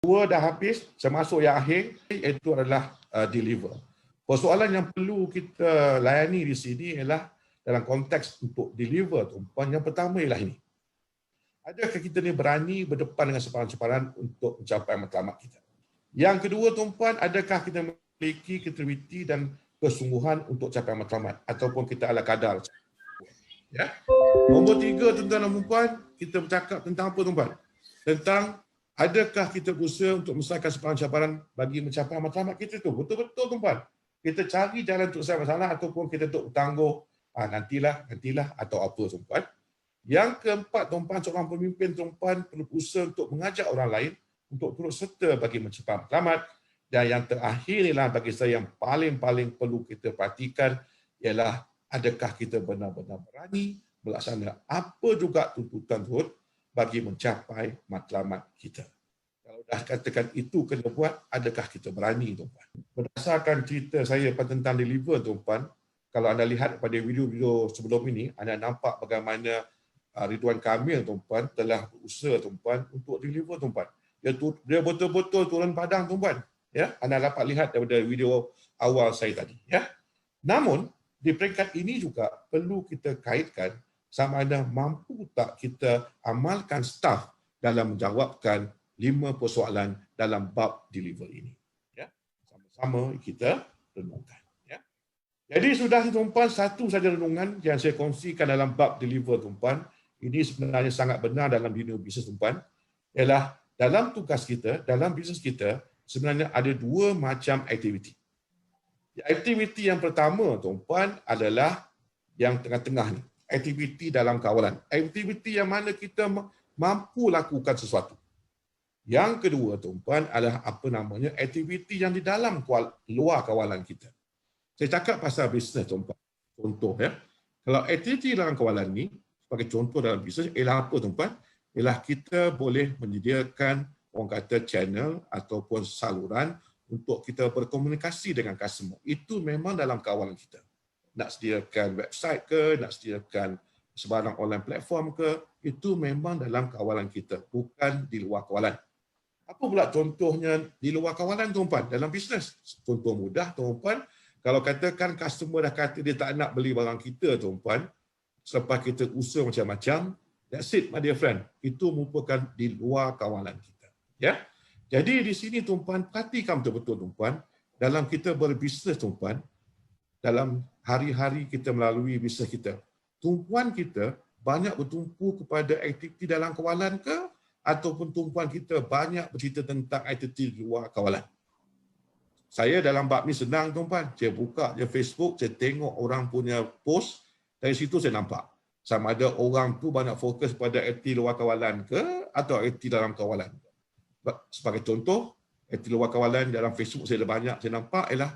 Dua dah habis, termasuk yang akhir, itu adalah deliver. Persoalan yang perlu kita layani di sini ialah dalam konteks untuk deliver, tuan. Yang pertama ialah ini. Adakah kita ni berani berdepan dengan sepadan-sepadan untuk mencapai matlamat kita? Yang kedua, tuan, adakah kita memiliki kreativiti dan kesungguhan untuk capai matlamat ataupun kita ala kadar? Ya. Nombor tiga, tuan-tuan dan puan, kita bercakap tentang apa, tuan? Tentang adakah kita berusaha untuk menyelesaikan sepadan-sepadan bagi mencapai matlamat kita tu? Betul-betul, tuan. Kita cari jalan untuk selesai masalah ataupun kita untuk bertangguh, nantilah atau apa, tuan. Yang keempat, tuan, seorang pemimpin, tuan, perlu berusaha untuk mengajak orang lain untuk turut serta bagi mencapai matlamat. Dan yang terakhir ialah bagi saya yang paling perlu kita perhatikan ialah adakah kita benar-benar berani melaksanakan apa juga tuntutan turut bagi mencapai matlamat kita. Kalau dah katakan itu kena buat, adakah kita berani, tuan? Berdasarkan cerita saya tentang deliver, tuan, kalau anda lihat pada video-video sebelum ini, anda nampak bagaimana Ridwan Kamil, tuan, telah berusaha, tuan, untuk deliver, tuan. Dia betul-betul turun padang, tuan. Ya, anda dapat lihat daripada video awal saya tadi. Ya. Namun, di peringkat ini juga perlu kita kaitkan sama ada mampu tak kita amalkan staf dalam menjawabkan 5 persoalan dalam bab deliver ini. Ya. Sama-sama kita renungkan. Ya. Jadi sudah, tuan, satu saja renungan yang saya kongsikan dalam bab deliver, tuan. Ini sebenarnya sangat benar dalam dunia bisnes, tuan. Ialah dalam tugas kita, dalam bisnes kita, sebenarnya ada 2 macam aktiviti. Aktiviti yang pertama, tuan, adalah yang tengah-tengah ni. Aktiviti dalam kawalan. Aktiviti yang mana kita mampu lakukan sesuatu. Yang kedua, tuan, adalah apa namanya aktiviti yang di dalam luar kawalan kita. Saya cakap pasal bisnes, tuan. Contoh, ya. Kalau aktiviti dalam kawalan ni, sebagai contoh dalam bisnes, ialah apa, tuan? Ialah kita boleh menyediakan orang kata channel ataupun saluran untuk kita berkomunikasi dengan customer. Itu memang dalam kawalan kita. Nak sediakan website ke, nak sediakan sebarang online platform ke, itu memang dalam kawalan kita, bukan di luar kawalan. Apa pula contohnya di luar kawalan, tuan, dalam bisnes? Contoh mudah, tuan, kalau katakan customer dah kata dia tak nak beli barang kita, tuan, selepas kita usaha macam-macam, that's it, my dear friend. Itu merupakan di luar kawalan kita. Ya. Jadi di sini, tuan, perhatikan betul-betul, tuan, dalam kita berbisnes, tuan, dalam hari-hari kita melalui bisnes kita, tumpuan kita banyak bertumpu kepada aktiviti dalam kawalan ke, ataupun tumpuan kita banyak bercerita tentang aktiviti di luar kawalan. Saya dalam bab ni senang, tuan. Saya buka je Facebook, saya tengok orang punya post, dari situ saya nampak sama ada orang tu banyak fokus pada aktiviti luar kawalan ke atau aktiviti dalam kawalan. Sebagai contoh, aktiviti luar kawalan dalam Facebook saya banyak saya nampak ialah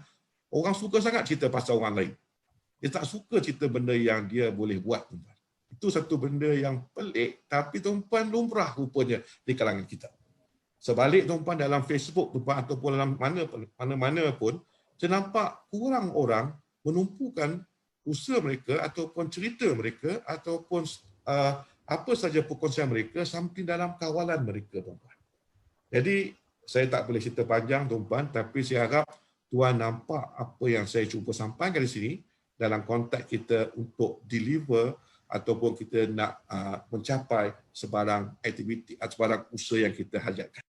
orang suka sangat cerita pasal orang lain. Dia tak suka cerita benda yang dia boleh buat, tuan. Itu satu benda yang pelik, tapi, tuan, lumrah rupanya di kalangan kita. Sebalik, tuan, dalam Facebook, tuan, ataupun dalam mana-mana pun, saya nampak kurang orang menumpukan usaha mereka ataupun cerita mereka ataupun apa saja perkongsian mereka sampai dalam kawalan mereka, tuan. Jadi, saya tak boleh cerita panjang, tuan, tapi saya harap tuan nampak apa yang saya cuba sampaikan di sini dalam konteks kita untuk deliver ataupun kita nak mencapai sebarang aktiviti atau sebarang usaha yang kita hajatkan.